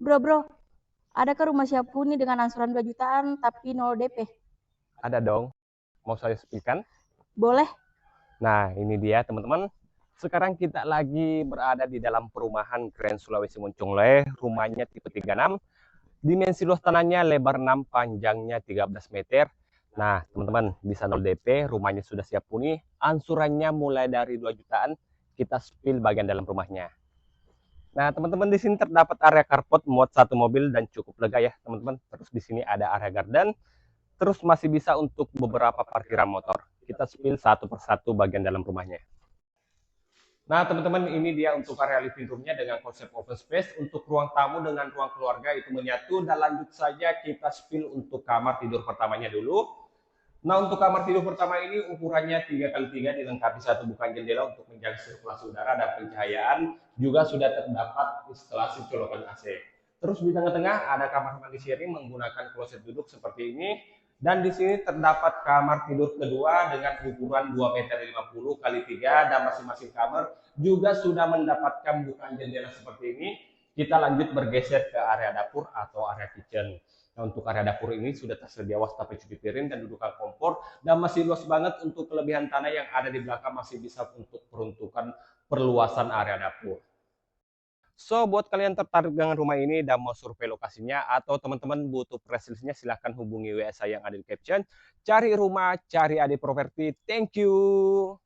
Bro, adakah rumah siap huni dengan angsuran 2 jutaan tapi 0 DP? Ada dong, mau saya sepikan. Boleh? Nah, ini dia teman-teman. Sekarang kita lagi berada di dalam perumahan Grand Sulawesi Muncungle. Rumahnya tipe 36. Dimensi luas tanahnya lebar 6, panjangnya 13 meter. Nah, teman-teman, bisa 0 DP, rumahnya sudah siap huni. Ansurannya mulai dari 2 jutaan. Kita spill bagian dalam rumahnya. Nah, teman-teman di sini terdapat area carport muat satu mobil dan cukup lega ya, teman-teman. Terus di sini ada area garden. Terus masih bisa untuk beberapa parkiran motor. Kita spill satu persatu bagian dalam rumahnya. Nah, teman-teman, ini dia untuk area living room-nya dengan konsep open space. Untuk ruang tamu dengan ruang keluarga itu menyatu. Dan lanjut saja kita spill untuk kamar tidur pertamanya dulu. Nah, untuk kamar tidur pertama ini ukurannya 3x3 dilengkapi satu bukaan jendela untuk menjaga sirkulasi udara dan pencahayaan. Juga sudah terdapat instalasi colokan AC. Terus di tengah-tengah ada kamar mandi sharing menggunakan kloset duduk seperti ini. Dan di sini terdapat kamar tidur kedua dengan ukuran 2,50 m x 3 dan masing-masing kamar juga sudah mendapatkan bukaan jendela seperti ini. Kita lanjut bergeser ke area dapur atau area kitchen. Nah, untuk area dapur ini sudah tersedia wastafel cuci piring dan dudukan kompor dan masih luas banget. Untuk kelebihan tanah yang ada di belakang masih bisa untuk peruntukan perluasan area dapur. So, buat kalian tertarik dengan rumah ini dan mau survei lokasinya atau teman-teman butuh press list-nya, silahkan hubungi WA saya yang ada di caption. Cari rumah, cari adik properti. Thank you.